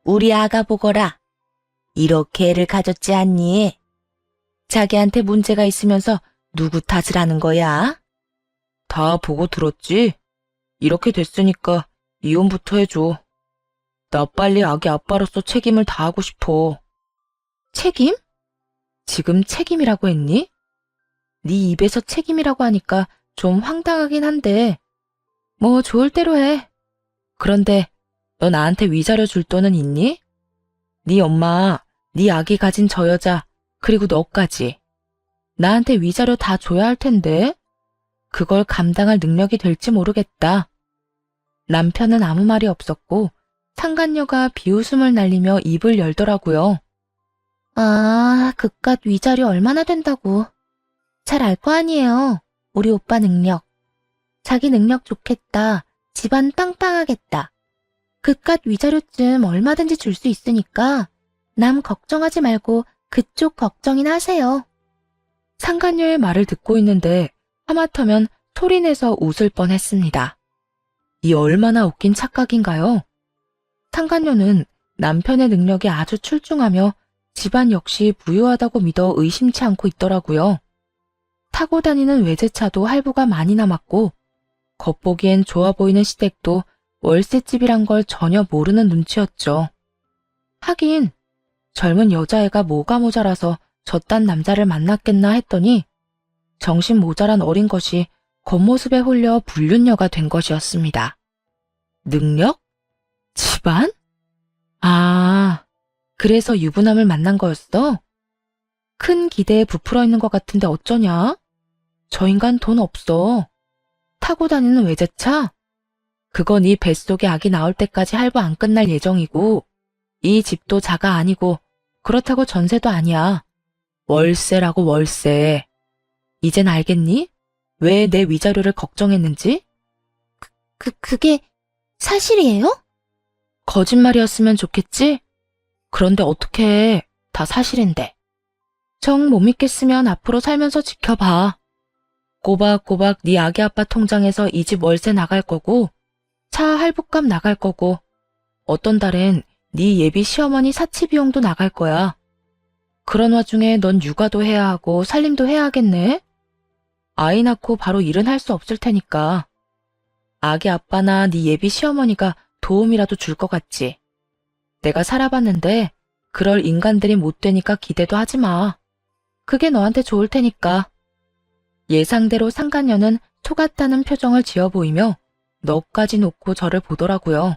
우리 아가 보거라. 이렇게 애를 가졌지 않니? 자기한테 문제가 있으면서 누구 탓을 하는 거야? 다 보고 들었지? 이렇게 됐으니까 이혼부터 해줘. 나 빨리 아기 아빠로서 책임을 다하고 싶어. 책임? 지금 책임이라고 했니? 네 입에서 책임이라고 하니까 좀 황당하긴 한데 뭐 좋을 대로 해. 그런데 너 나한테 위자료 줄 돈은 있니? 네 엄마, 네 아기 가진 저 여자, 그리고 너까지. 나한테 위자료 다 줘야 할 텐데 그걸 감당할 능력이 될지 모르겠다. 남편은 아무 말이 없었고 상간녀가 비웃음을 날리며 입을 열더라고요. 아, 그깟 위자료 얼마나 된다고. 잘 알 거 아니에요. 우리 오빠 능력. 자기 능력 좋겠다. 집안 빵빵하겠다. 그깟 위자료쯤 얼마든지 줄 수 있으니까 남 걱정하지 말고 그쪽 걱정이나 하세요. 상간녀의 말을 듣고 있는데 하마터면 소리내서 웃을 뻔했습니다. 이 얼마나 웃긴 착각인가요? 상간녀는 남편의 능력이 아주 출중하며 집안 역시 부유하다고 믿어 의심치 않고 있더라고요. 타고 다니는 외제차도 할부가 많이 남았고 겉보기엔 좋아 보이는 시댁도 월세집이란 걸 전혀 모르는 눈치였죠. 하긴 젊은 여자애가 뭐가 모자라서 저딴 남자를 만났겠나 했더니 정신 모자란 어린 것이 겉모습에 홀려 불륜녀가 된 것이었습니다. 능력? 집안? 아, 그래서 유부남을 만난 거였어? 큰 기대에 부풀어 있는 것 같은데 어쩌냐? 저 인간 돈 없어. 타고 다니는 외제차? 그건 이 뱃속에 아기 나올 때까지 할부 안 끝날 예정이고 이 집도 자가 아니고 그렇다고 전세도 아니야. 월세라고 월세. 이젠 알겠니? 왜 내 위자료를 걱정했는지? 그게 사실이에요? 거짓말이었으면 좋겠지? 그런데 어떡해. 다 사실인데. 정 못 믿겠으면 앞으로 살면서 지켜봐. 꼬박꼬박 네 아기 아빠 통장에서 이 집 월세 나갈 거고 차 할부값 나갈 거고 어떤 달엔 네 예비 시어머니 사치 비용도 나갈 거야. 그런 와중에 넌 육아도 해야 하고 살림도 해야 하겠네? 아이 낳고 바로 일은 할 수 없을 테니까. 아기 아빠나 네 예비 시어머니가 도움이라도 줄 것 같지. 내가 살아봤는데 그럴 인간들이 못 되니까 기대도 하지 마. 그게 너한테 좋을 테니까. 예상대로 상간녀는 속았다는 표정을 지어 보이며 넋까지 놓고 저를 보더라고요.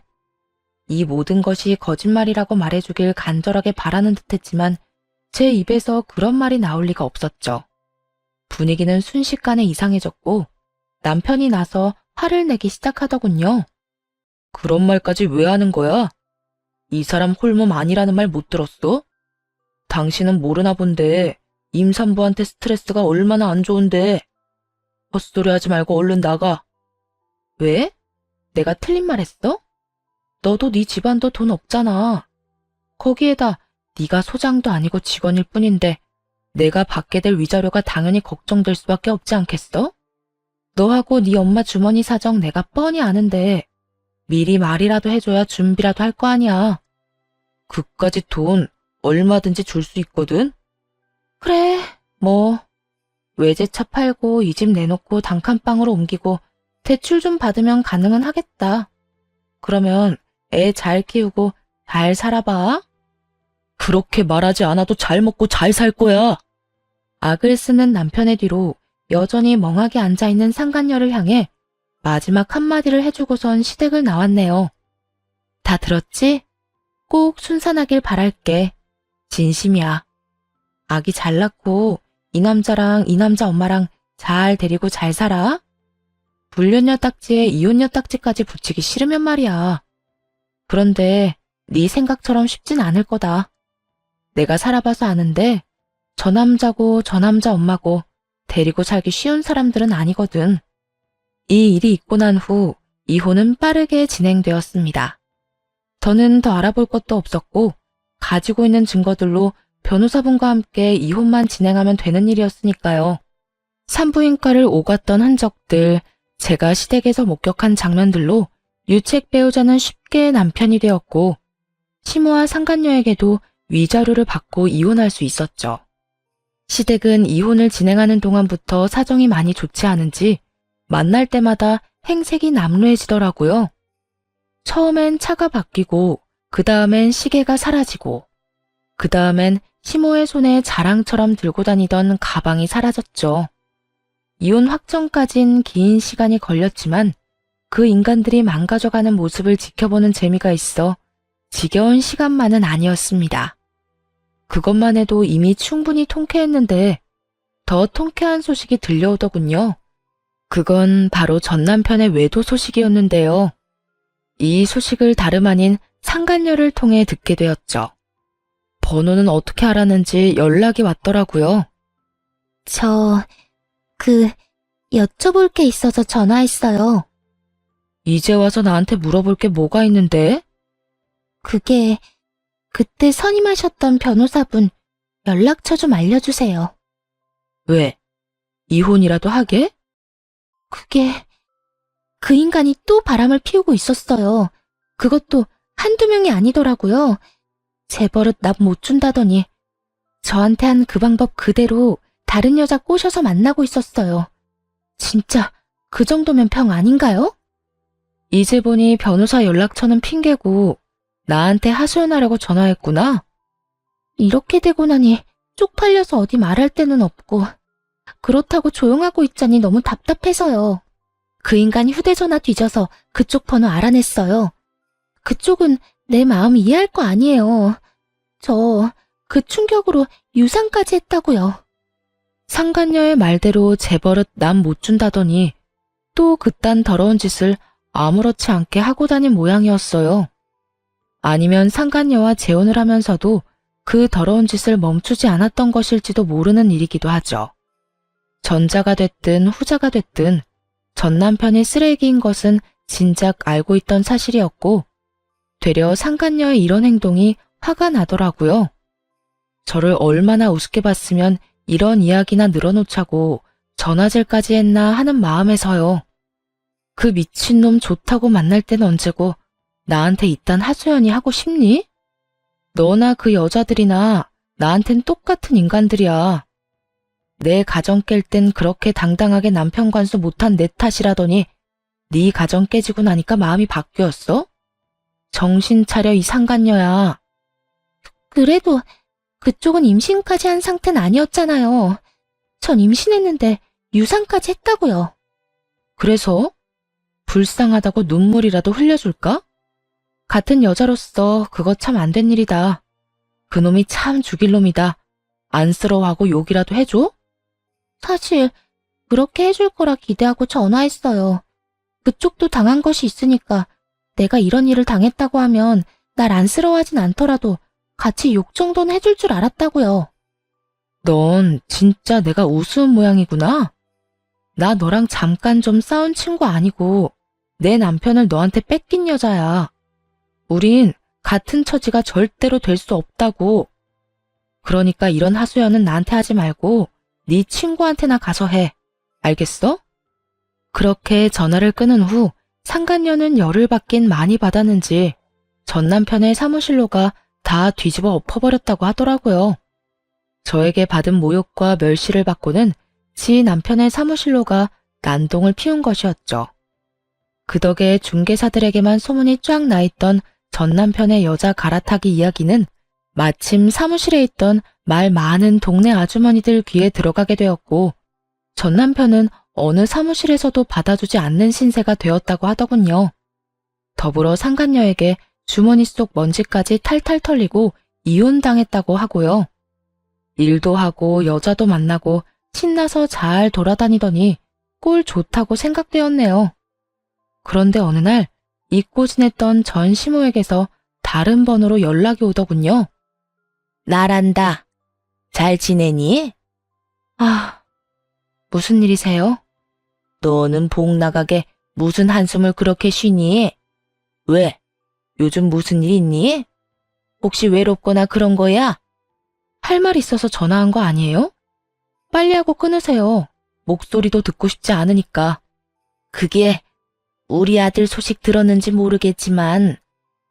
이 모든 것이 거짓말이라고 말해주길 간절하게 바라는 듯했지만 제 입에서 그런 말이 나올 리가 없었죠. 분위기는 순식간에 이상해졌고 남편이 나서 화를 내기 시작하더군요. 그런 말까지 왜 하는 거야? 이 사람 홀몸 아니라는 말 못 들었어? 당신은 모르나 본데 임산부한테 스트레스가 얼마나 안 좋은데. 헛소리 하지 말고 얼른 나가. 왜? 내가 틀린 말 했어? 너도 네 집안도 돈 없잖아. 거기에다 네가 소장도 아니고 직원일 뿐인데 내가 받게 될 위자료가 당연히 걱정될 수밖에 없지 않겠어? 너하고 네 엄마 주머니 사정 내가 뻔히 아는데 미리 말이라도 해줘야 준비라도 할 거 아니야. 그까짓 돈 얼마든지 줄 수 있거든? 그래, 뭐 외제차 팔고 이 집 내놓고 단칸방으로 옮기고 대출 좀 받으면 가능은 하겠다. 그러면 애 잘 키우고 잘 살아봐. 그렇게 말하지 않아도 잘 먹고 잘 살 거야. 악을 쓰는 남편의 뒤로 여전히 멍하게 앉아있는 상간녀를 향해 마지막 한마디를 해주고선 시댁을 나왔네요. 다 들었지? 꼭 순산하길 바랄게. 진심이야. 아기 잘 낳고 이 남자랑 이 남자 엄마랑 잘 데리고 잘 살아. 불륜녀 딱지에 이혼녀 딱지까지 붙이기 싫으면 말이야. 그런데 네 생각처럼 쉽진 않을 거다. 내가 살아봐서 아는데 저 남자고 저 남자 엄마고 데리고 살기 쉬운 사람들은 아니거든. 이 일이 있고 난 후 이혼은 빠르게 진행되었습니다. 저는 더 알아볼 것도 없었고 가지고 있는 증거들로 변호사분과 함께 이혼만 진행하면 되는 일이었으니까요. 산부인과를 오갔던 흔적들, 제가 시댁에서 목격한 장면들로 유책 배우자는 쉽게 남편이 되었고 시모와 상간녀에게도 위자료를 받고 이혼할 수 있었죠. 시댁은 이혼을 진행하는 동안부터 사정이 많이 좋지 않은지 만날 때마다 행색이 남루해지더라고요. 처음엔 차가 바뀌고 그 다음엔 시계가 사라지고 그 다음엔 시모의 손에 자랑처럼 들고 다니던 가방이 사라졌죠. 이혼 확정까진 긴 시간이 걸렸지만 그 인간들이 망가져가는 모습을 지켜보는 재미가 있어 지겨운 시간만은 아니었습니다. 그것만 해도 이미 충분히 통쾌했는데 더 통쾌한 소식이 들려오더군요. 그건 바로 전 남편의 외도 소식이었는데요. 이 소식을 다름 아닌 상간녀를 통해 듣게 되었죠. 번호는 어떻게 알았는지 연락이 왔더라고요. 여쭤볼 게 있어서 전화했어요. 이제 와서 나한테 물어볼 게 뭐가 있는데? 그게 그때 선임하셨던 변호사분 연락처 좀 알려주세요. 왜? 이혼이라도 하게? 그게 그 인간이 또 바람을 피우고 있었어요. 그것도 한두 명이 아니더라고요. 제 버릇 납 못 준다더니 저한테 한 그 방법 그대로 다른 여자 꼬셔서 만나고 있었어요. 진짜 그 정도면 병 아닌가요? 이제 보니 변호사 연락처는 핑계고 나한테 하소연하려고 전화했구나. 이렇게 되고 나니 쪽팔려서 어디 말할 데는 없고 그렇다고 조용하고 있자니 너무 답답해서요. 그 인간 휴대전화 뒤져서 그쪽 번호 알아냈어요. 그쪽은 내 마음 이해할 거 아니에요. 저 그 충격으로 유산까지 했다고요. 상간녀의 말대로 제 버릇 남 못 준다더니 또 그딴 더러운 짓을 아무렇지 않게 하고 다닌 모양이었어요. 아니면 상간녀와 재혼을 하면서도 그 더러운 짓을 멈추지 않았던 것일지도 모르는 일이기도 하죠. 전자가 됐든 후자가 됐든 전 남편이 쓰레기인 것은 진작 알고 있던 사실이었고 되려 상간녀의 이런 행동이 화가 나더라고요. 저를 얼마나 우습게 봤으면 이런 이야기나 늘어놓자고 전화질까지 했나 하는 마음에서요. 그 미친놈 좋다고 만날 땐 언제고 나한테 이딴 하소연이 하고 싶니? 너나 그 여자들이나 나한텐 똑같은 인간들이야. 내 가정 깰 땐 그렇게 당당하게 남편 관수 못한 내 탓이라더니 네 가정 깨지고 나니까 마음이 바뀌었어? 정신 차려 이 상간녀야. 그래도 그쪽은 임신까지 한 상태는 아니었잖아요. 전 임신했는데 유산까지 했다고요. 그래서? 불쌍하다고 눈물이라도 흘려줄까? 같은 여자로서 그거 참 안 된 일이다. 그놈이 참 죽일 놈이다. 안쓰러워하고 욕이라도 해줘? 사실 그렇게 해줄 거라 기대하고 전화했어요. 그쪽도 당한 것이 있으니까 내가 이런 일을 당했다고 하면 날 안쓰러워하진 않더라도 같이 욕 정도는 해줄 줄 알았다고요. 넌 진짜 내가 우스운 모양이구나. 나 너랑 잠깐 좀 싸운 친구 아니고 내 남편을 너한테 뺏긴 여자야. 우린 같은 처지가 절대로 될 수 없다고. 그러니까 이런 하소연은 나한테 하지 말고 네 친구한테나 가서 해. 알겠어? 그렇게 전화를 끊은 후 상간녀는 열을 받긴 많이 받았는지 전 남편의 사무실로가 다 뒤집어 엎어버렸다고 하더라고요. 저에게 받은 모욕과 멸시를 받고는 지 남편의 사무실로가 난동을 피운 것이었죠. 그 덕에 중개사들에게만 소문이 쫙 나있던 전 남편의 여자 갈아타기 이야기는 마침 사무실에 있던 말 많은 동네 아주머니들 귀에 들어가게 되었고 전 남편은 어느 사무실에서도 받아주지 않는 신세가 되었다고 하더군요. 더불어 상간녀에게 주머니 속 먼지까지 탈탈 털리고 이혼당했다고 하고요. 일도 하고 여자도 만나고 신나서 잘 돌아다니더니 꼴 좋다고 생각되었네요. 그런데 어느 날 잊고 지냈던 전 시모에게서 다른 번호로 연락이 오더군요. 나란다. 잘 지내니? 아, 무슨 일이세요? 너는 복 나가게 무슨 한숨을 그렇게 쉬니? 왜? 요즘 무슨 일 있니? 혹시 외롭거나 그런 거야? 할 말 있어서 전화한 거 아니에요? 빨리 하고 끊으세요. 목소리도 듣고 싶지 않으니까. 그게 우리 아들 소식 들었는지 모르겠지만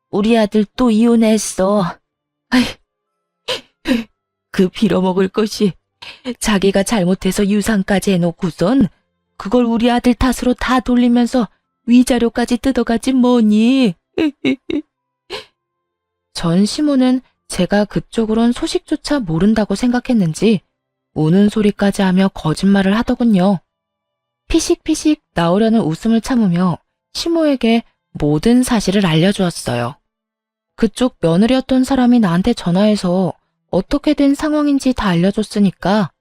우리 아들 또 이혼했어. 아이, 그 빌어먹을 것이 자기가 잘못해서 유산까지 해놓고선 그걸 우리 아들 탓으로 다 돌리면서 위자료까지 뜯어가지 뭐니? 전 시모는 제가 그쪽으론 소식조차 모른다고 생각했는지 우는 소리까지 하며 거짓말을 하더군요. 피식피식 나오려는 웃음을 참으며 시모에게 모든 사실을 알려주었어요. 그쪽 며느리였던 사람이 나한테 전화해서 어떻게 된 상황인지 다 알려줬으니까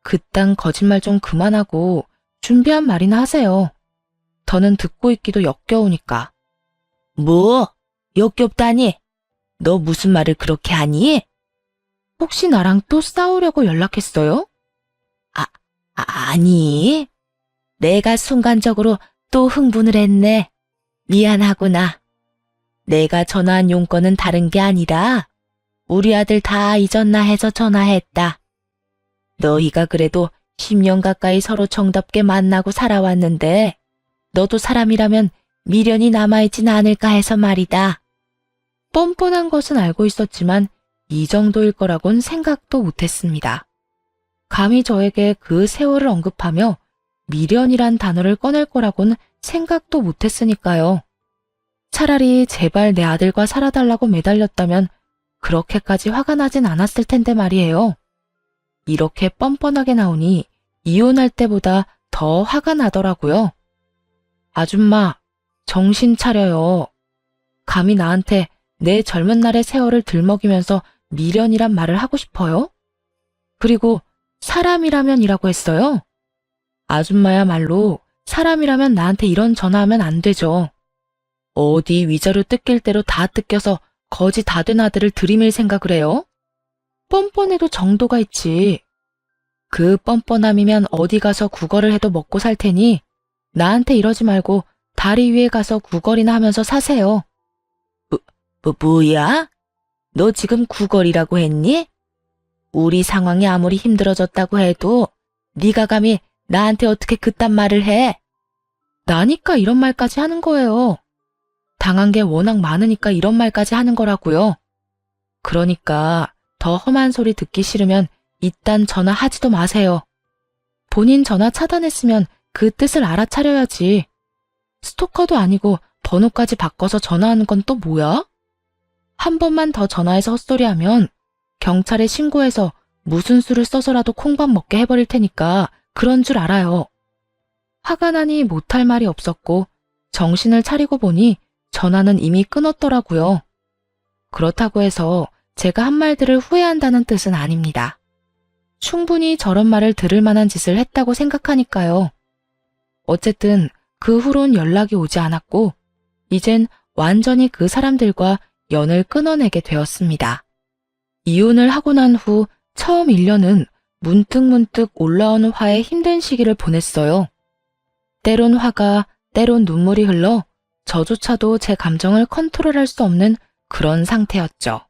그딴 거짓말 좀 그만하고 준비한 말이나 하세요. 더는 듣고 있기도 역겨우니까. 뭐? 역겹다니? 너 무슨 말을 그렇게 하니? 혹시 나랑 또 싸우려고 연락했어요? 아니. 내가 순간적으로 또 흥분을 했네. 미안하구나. 내가 전화한 용건은 다른 게 아니라 우리 아들 다 잊었나 해서 전화했다. 너희가 그래도 10년 가까이 서로 정답게 만나고 살아왔는데 너도 사람이라면 미련이 남아있진 않을까 해서 말이다. 뻔뻔한 것은 알고 있었지만 이 정도일 거라곤 생각도 못했습니다. 감히 저에게 그 세월을 언급하며 미련이란 단어를 꺼낼 거라곤 생각도 못했으니까요. 차라리 제발 내 아들과 살아달라고 매달렸다면 그렇게까지 화가 나진 않았을 텐데 말이에요. 이렇게 뻔뻔하게 나오니 이혼할 때보다 더 화가 나더라고요. 아줌마, 정신 차려요. 감히 나한테 내 젊은 날의 세월을 들먹이면서 미련이란 말을 하고 싶어요? 그리고 사람이라면이라고 했어요? 아줌마야말로 사람이라면 나한테 이런 전화하면 안 되죠. 어디 위자료 뜯길 대로 다 뜯겨서 거지 다 된 아들을 들이밀 생각을 해요? 뻔뻔해도 정도가 있지. 그 뻔뻔함이면 어디 가서 구걸을 해도 먹고 살 테니 나한테 이러지 말고 다리 위에 가서 구걸이나 하면서 사세요. 뭐야? 너 지금 구걸이라고 했니? 우리 상황이 아무리 힘들어졌다고 해도 네가 감히 나한테 어떻게 그딴 말을 해? 나니까 이런 말까지 하는 거예요. 당한 게 워낙 많으니까 이런 말까지 하는 거라고요. 그러니까 더 험한 소리 듣기 싫으면 이딴 전화 하지도 마세요. 본인 전화 차단했으면 그 뜻을 알아차려야지. 스토커도 아니고 번호까지 바꿔서 전화하는 건 또 뭐야? 한 번만 더 전화해서 헛소리하면 경찰에 신고해서 무슨 수를 써서라도 콩밥 먹게 해버릴 테니까 그런 줄 알아요. 화가 나니 못할 말이 없었고 정신을 차리고 보니 전화는 이미 끊었더라고요. 그렇다고 해서 제가 한 말들을 후회한다는 뜻은 아닙니다. 충분히 저런 말을 들을 만한 짓을 했다고 생각하니까요. 어쨌든 그 후론 연락이 오지 않았고 이젠 완전히 그 사람들과 연을 끊어내게 되었습니다. 이혼을 하고 난 후 처음 1년은 문득문득 올라오는 화에 힘든 시기를 보냈어요. 때론 화가, 때론 눈물이 흘러 저조차도 제 감정을 컨트롤할 수 없는 그런 상태였죠.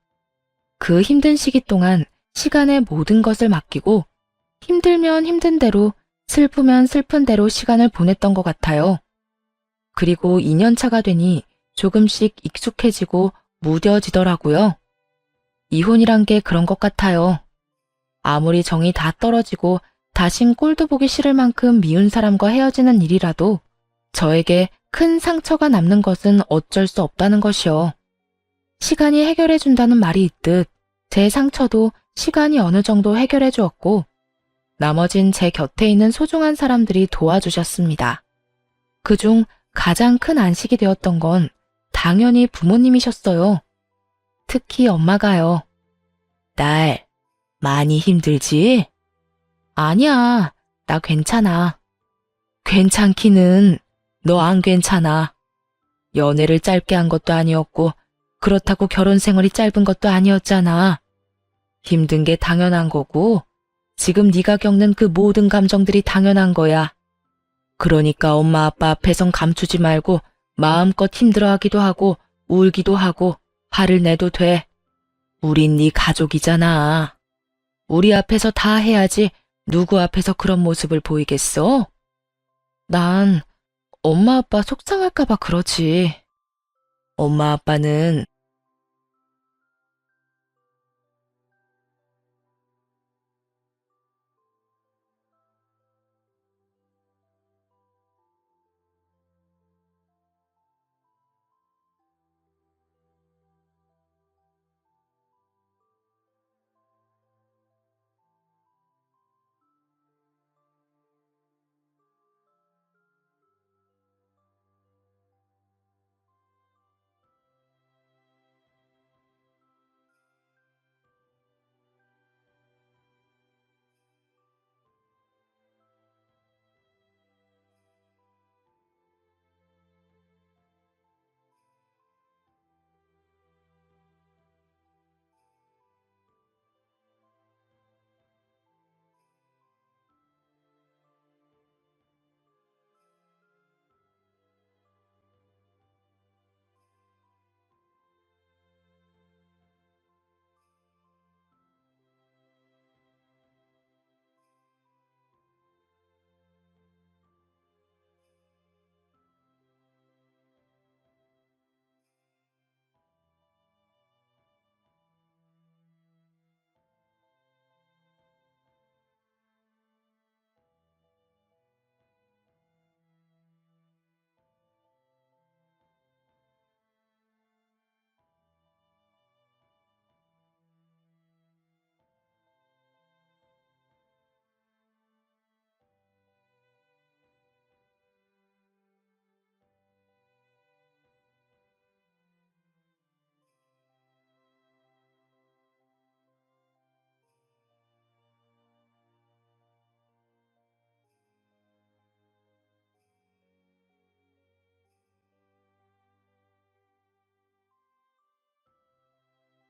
그 힘든 시기 동안 시간에 모든 것을 맡기고 힘들면 힘든 대로, 슬프면 슬픈 대로 시간을 보냈던 것 같아요. 그리고 2년 차가 되니 조금씩 익숙해지고 무뎌지더라고요. 이혼이란 게 그런 것 같아요. 아무리 정이 다 떨어지고 다신 꼴도 보기 싫을 만큼 미운 사람과 헤어지는 일이라도 저에게 큰 상처가 남는 것은 어쩔 수 없다는 것이요. 시간이 해결해 준다는 말이 있듯 제 상처도 시간이 어느 정도 해결해 주었고 나머진 제 곁에 있는 소중한 사람들이 도와주셨습니다. 그중 가장 큰 안식이 되었던 건 당연히 부모님이셨어요. 특히 엄마가요. 딸, 많이 힘들지? 아니야, 나 괜찮아. 괜찮기는 너 안 괜찮아. 연애를 짧게 한 것도 아니었고 그렇다고 결혼 생활이 짧은 것도 아니었잖아. 힘든 게 당연한 거고 지금 네가 겪는 그 모든 감정들이 당연한 거야. 그러니까 엄마 아빠 앞에선 감추지 말고 마음껏 힘들어하기도 하고 울기도 하고 화를 내도 돼. 우린 네 가족이잖아. 우리 앞에서 다 해야지 누구 앞에서 그런 모습을 보이겠어? 난 엄마 아빠 속상할까 봐 그러지. 엄마 아빠는